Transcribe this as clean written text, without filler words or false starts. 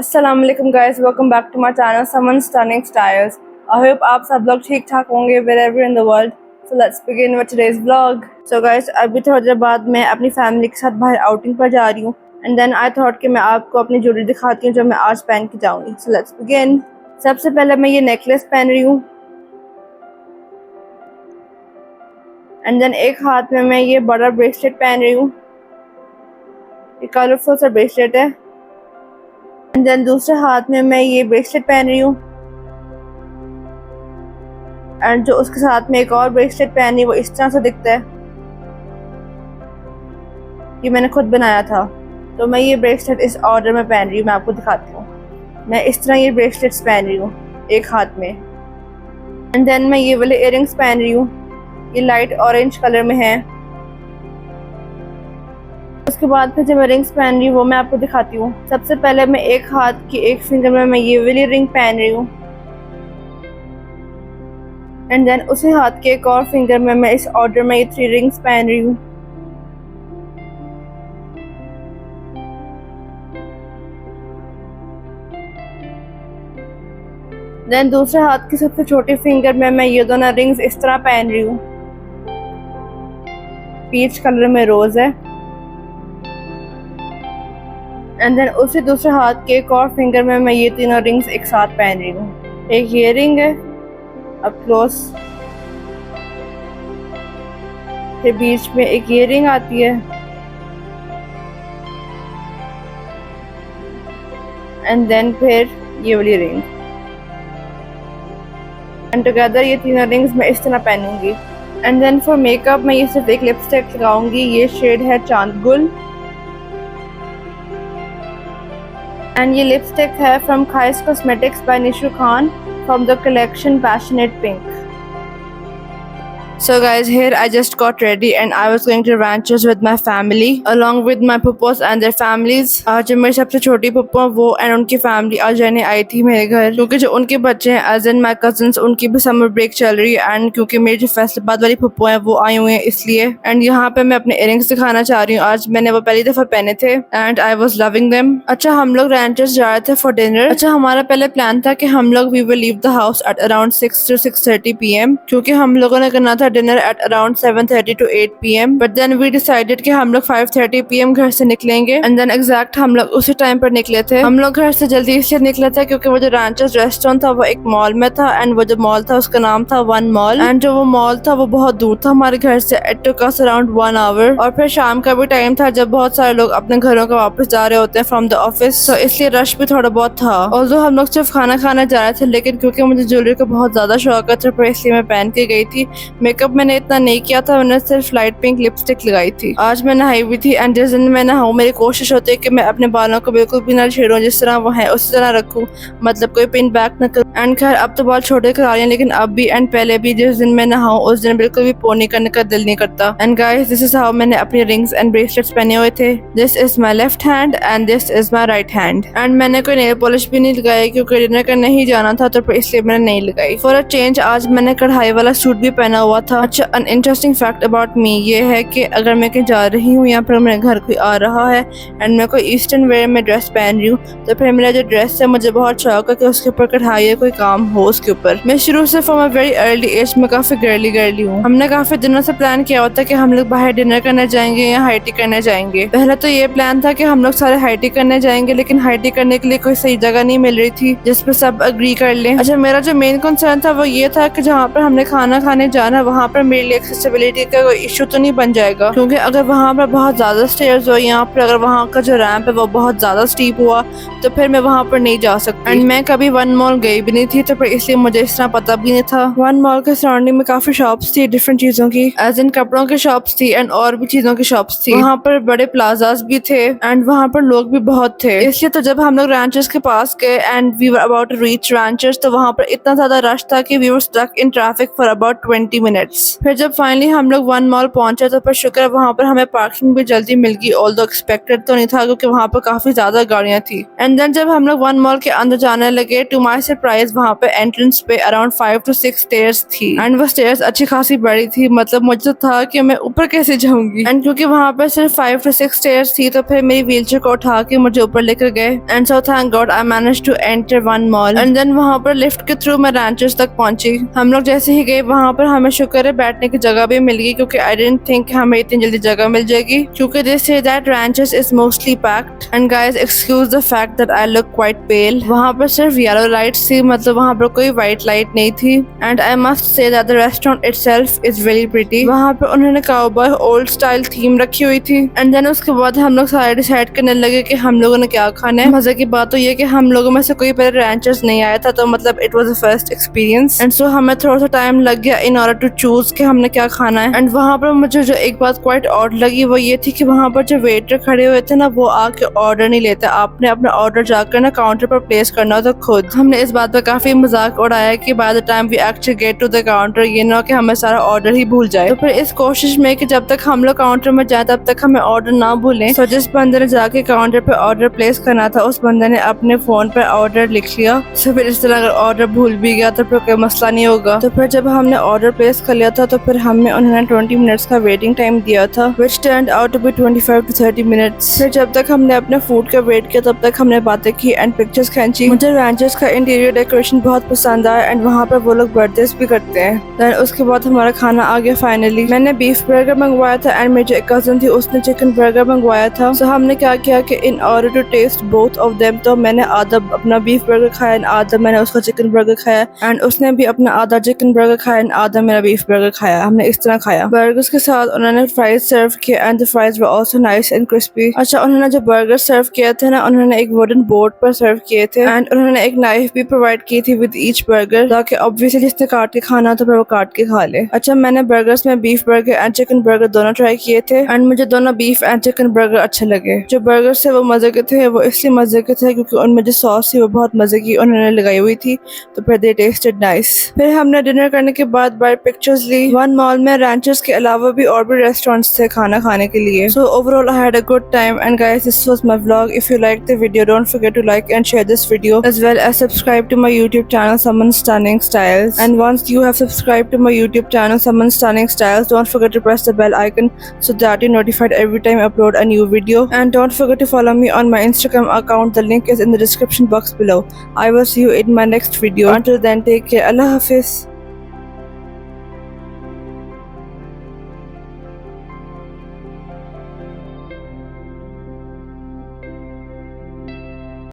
अस्सलाम वालेकुम guys, welcome back to my channel Saman stunning styles. I hope आप सब लोग ठीक ठाक होंगे wherever in the world. So let's begin with today's vlog. So guys, अभी थोड़ी देर बाद मैं अपनी फैमिली के साथ बाहर आउटिंग पर जा रही हूँ एंड देन आई थॉट कि मैं आपको अपनी ज्वेलरी दिखाती हूँ जो मैं आज पहन के जाऊँगी. So let's begin. सबसे पहले मैं ये नेकलेस पहन रही हूँ एंड देन एक हाथ में मैं ये बड़ा ब्रेसलेट पहन रही हूँ. ये कलरफुल सा ब्रेसलेट है एंड देन दूसरे हाथ में मैं ये ब्रेसलेट पहन रही हूँ एंड जो उसके साथ में एक और ब्रेसलेट पहनी वो इस तरह से दिखता है. ये मैंने खुद बनाया था. तो मैं ये ब्रेसलेट इस ऑर्डर में पहन रही हूँ. मैं आपको दिखाती हूँ. मैं इस तरह ये ब्रेसलेट्स पहन रही हूँ एक हाथ में एंड देन मैं ये वाले इयररिंग्स पहन रही हूँ. ये लाइट ऑरेंज कलर में है. उसके बाद फिर जो मैं रिंग्स पहन रही हूँ वो मैं आपको दिखाती हूँ. सबसे पहले मैं एक हाथ की एक फिंगर में मैं ये वाली रिंग पहन रही हूँ एंड देन उसी हाथ के एक और फिंगर में मैं इस ऑर्डर में ये 3 रिंग्स पहन रही हूँ. देन दूसरे हाथ की सबसे छोटी फिंगर में मैं ये दोनों रिंग्स इस तरह पहन रही हूँ. पीच कलर में रोज है एंड देन उसी दूसरे हाथ के एक और फिंगर में मैं ये तीनों रिंग्स एक साथ पहन रही हूँ. एक ये रिंग है अप क्लोज, फिर बीच में एक ये रिंग आती है एंड देन फिर ये वाली रिंग एंड टुगेदर ये तीनों रिंग्स मैं इस तरह पहनूंगी. एंड देन फॉर मेकअप मैं ये सिर्फ एक लिपस्टिक लगाऊंगी. ये शेड है चांद गुल एंड ये लिपस्टिक है फ्रॉम खाइस cosmetics by Nishu Khan from the collection passionate pink. So guys, here I just got ready and I was going to ranches with my family along with my puppos and their families. आज जो मेरी सबसे छोटी पुप्पो वो and उनकी family आज रहने आई थी मेरे घर, क्योंकि जो उनके बच्चे हैं एज इन माई कजन्स उनकी भी समर ब्रेक चल रही है एंड क्योंकि मेरी जो फैसलाबाद वाली पुप्पो है वो आई हुई है इसलिए. एंड यहाँ पे मैं अपने इयरिंग्स दिखाना चाह रही हूँ. आज मैंने वो पहली दफा पहने थे and I was loving them. अच्छा, हम लोग रैंचेस जा रहे थे फॉर डिनर. अच्छा, हमारा पहले प्लान था कि हम लोग we will leave the house at around 6 to 6:30 PM क्योंकि हम लोगों ने करना था dinner at around 7:30 to 8 PM. But then we decided कि हम लोग 5:30 PM घर से निकलेंगे एंड देन एग्जैक्ट हम लोग उसी टाइम पर निकले थे. हम लोग घर से जल्दी इसलिए निकले थे क्योंकि वो जो रैंचेस रेस्टोरेंट था वो एक मॉल में था एंड वो जो मॉल था उसका नाम था वन मॉल एंड जो वो मॉल था वो बहुत दूर था हमारे घर से. It took us around 1 hour और फिर शाम का भी टाइम था जब बहुत सारे लोग अपने घरों का वापस जा रहे होते हैं फ्रॉम द ऑफिस. तो इसलिए रश भी थोड़ा बहुत था. ऑल्दो हम लोग सिर्फ खाना खाने जा रहे थे लेकिन क्योंकि मुझे ज्वेलरी का बहुत ज्यादा शौक है तो इसलिए मैं पहन के गई थी. मेकअप मैंने इतना नहीं किया था, मैंने सिर्फ लाइट पिंक लिपस्टिक लगाई थी. आज मैं नहाई हुई थी एंड जिस दिन मैं नहाऊं मेरी कोशिश होती है कि मैं अपने बालों को बिल्कुल भी ना छेड़ूं, जिस तरह वो है उसी तरह रखूं, मतलब कोई पिन बैक न करूं. एंड खैर अब तो बहुत छोटे करा रही हैं लेकिन अब भी एंड पहले भी जिस दिन मैं नहाऊं उस दिन बिल्कुल भी पोनी करने का दिल नहीं करता. And guys, this is how मैंने अपने रिंग्स एंड ब्रेसलेट्स पहने हुए थे. This is my left hand and this is my right hand. And मैंने कोई नेल पॉलिश भी नहीं लगाई क्योंकि डिनर करने ही जाना था तो इसलिए मैंने नहीं लगाई. फॉर अ चेंज आज मैंने कढ़ाई वाला सूट भी पहना हुआ था. अच्छा, an interesting fact about me ये है कि अगर मैं कहीं जा रही हूँ या फिर मेरे घर कोई आ रहा है एंड मैं कोई ईस्टर्न वेयर में ड्रेस पहन रही हूँ तो फिर मेरा जो ड्रेस है मुझे बहुत शौक है कि उसके ऊपर कढ़ाई या कोई काम हो उसके ऊपर. मैं शुरू से from a very early age में काफी गर्ली हूँ. हमने काफी दिनों से प्लान किया होता कि हम लोग बाहर डिनर करने जाएंगे या हाई टी करने जाएंगे. पहले तो ये प्लान था कि हम लोग सारे हाई टी करने जाएंगे लेकिन हाई टी करने के लिए कोई सही जगह नहीं मिल रही थी जिसपे सब अग्री कर लें. अच्छा, मेरा जो मेन कंसर्न था वो ये था कि जहाँ पर हमने खाना खाने जाना वहाँ पर मेरे लिए एक्सेसिबिलिटी का कोई इशू तो नहीं बन जाएगा क्योंकि अगर वहाँ पर बहुत ज्यादा स्टेयर्स हो या फिर अगर वहाँ का जो रैंप है वो बहुत ज्यादा स्टीप हुआ तो फिर मैं वहाँ पर नहीं जा सकती. एंड मैं कभी वन मॉल गई भी नहीं थी तो फिर इसलिए मुझे इस तरह पता भी नहीं था. वन मॉल के सराउंडिंग में काफी शॉप्स थी डिफरेंट चीजों की, एज इन कपड़ों की शॉप्स थी एंड और भी चीजों की शॉप्स थी. वहाँ पर बड़े प्लाजाज भी थे एंड वहाँ पर लोग भी बहुत थे. इसलिए तो जब हम लोग रैंचेस के पास गए and we were about to reach ranches तो वहाँ पर इतना ज्यादा रश था कि we were stuck in traffic for about 20 minutes. minutes. फिर जब फाइनली हम लोग वन मॉल पहुंचे तो पर शुक्र है वहाँ पर हमें पार्किंग भी जल्दी मिल गई, ऑल्दो एक्सपेक्टेड तो नहीं था क्योंकि वहाँ पर काफी ज्यादा गाड़ियाँ थी। एंड देन जब हम लोग वन मॉल के अंदर जाने लगे, टू माई सरप्राइज वहाँ पे एंट्रेंस पे अराउंड 5 to 6 स्टेयर्स थी एंड वो स्टेयर्स अच्छी खासी बड़ी थी, मतलब मुझे तो था कि मैं ऊपर कैसे जाऊंगी। एंड क्योंकि वहाँ पर सिर्फ 5 to 6 स्टेयर्स थी तो फिर मेरी व्हीलचेयर को उठा के मुझे ऊपर लेकर गए and so thank God I managed to enter one mall. And then वहाँ पर लिफ्ट के थ्रू मैं रैंचर्स तक पहुंची। हम लोग जैसे ही गए वहाँ पर हमें शुक्र है बैठने की जगह भी मिल गई क्योंकि आई डिडंट थिंक हमें इतनी जल्दी जगह मिल जाएगी क्योंकि they say that ranchers is mostly packed. And guys excuse the fact that I look quite pale. वहाँ पर सिर्फ येलो लाइट्स थी, मतलब वहाँ पर कोई व्हाइट लाइट नहीं थी। And I must say that the restaurant itself is very pretty. वहाँ पर उन्होंने काउबॉय ओल्ड स्टाइल थीम रखी हुई थी। एंड देन उसके बाद हम लोग सारे डिसाइड करने लगे कि हम लोगों ने क्या खाना है। मजे की बात तो ये कि हम लोगों में से कोई पहले रैंचर्स नहीं आया था तो मतलब it was a first experience and so हमें थोड़ा सा टाइम लग गया इन ऑर्डर टू चूज कि हमने क्या खाना है। एंड वहाँ पर मुझे जो एक बात क्वाइट ऑड लगी वो ये थी कि वहाँ पर जो वेटर खड़े हुए थे ना वो आके ऑर्डर नहीं लेते, आपने अपना ऑर्डर जाकर ना काउंटर पर प्लेस करना होता खुद। हमने इस बात पर काफी मजाक उड़ाया कि by the time we actually get to the counter ये ना कि हमें सारा ऑर्डर ही भूल जाए। तो फिर इस कोशिश में कि जब तक हम लोग काउंटर में जाए तब तक हमें ऑर्डर ना भूलें, तो जिस बंदे ने जाके काउंटर पे ऑर्डर प्लेस करना था उस बंदे ने अपने फोन पर ऑर्डर लिख लिया। तो फिर इस तरह अगर ऑर्डर भूल भी गया तो फिर कोई मसला नहीं होगा। तो फिर जब हमने ऑर्डर प्लेस कर लिया था तो फिर हमें उन्होंने 20 मिनट्स का वेटिंग टाइम दिया था which turned out to be 25 to 30 minutes। फिर जब तक हमने अपने फूड का वेट किया तब तक हमने बातें की एंड पिक्चर्स खींची। मुझे रैंचर्स का इंटीरियर डेकोरेशन बहुत पसंद आया एंड वहाँ पर वो लोग बर्थडेज भी करते हैं। देन उसके बाद हमारा खाना आ गया फाइनली। मैंने बीफ बर्गर मंगवाया था एंड मेरी जो एक कजन थी उसने चिकन बर्गर मंगवाया था। सो हमने क्या किया कि in order to test both of them तो मैंने आधा अपना बीफ बर्गर खाया एंड आधा मैंने उसका चिकन बर्गर खाया एंड उसने भी अपना आधा चिकन बर्गर खाया एंड आधा मेरा बीफ बर्गर खाया। हमने इस तरह खाया। बर्गर्स के साथ उन्होंने फ्राइज सर्व किया and the fries were also nice and crispy. अच्छा उन्होंने जो बर्गर सर्व किए थे ना उन्होंने एक वुडन बोर्ड पर सर्व किए थे एंड उन्होंने एक नाइफ भी प्रोवाइड की थी विद ईच बर्गर ताकि ऑब्वियसली जिसने काट के खाना तो फिर वो काट के खा ले। अच्छा मैंने बर्गर्स में beef burger and chicken burger दोनों ट्राई किए थे एंड मुझे दोनों बीफ एंड चिकन बर्गर अच्छे लगे। जो बर्गर थे वो मजे के थे, वो इसलिए मजे के थे क्योंकि उनमें जो सॉस थी वो बहुत मजे की उन्होंने लगाई हुई थी तो फिर दे टेस्टेड नाइस। फिर हमने डिनर करने के बाद बाहर पिक्चर्स ली। वन मॉल में रैंचर्स के अलावा भी और भी रेस्टोरेंट्स थे खाना खाने के लिए। So overall I had a good time and guys this was my vlog. If you like the video don't forget to like and share this video as well as subscribe to my YouTube channel Suman Stunning Styles. And once you have subscribed to my YouTube channel Suman Stunning Styles, don't forget to press the bell icon so that you're notified every time I upload a new video. And don't forget to follow me on my Instagram account. The link is in the description box below. I will see you in my next video. Until then, take care. Allah Hafiz.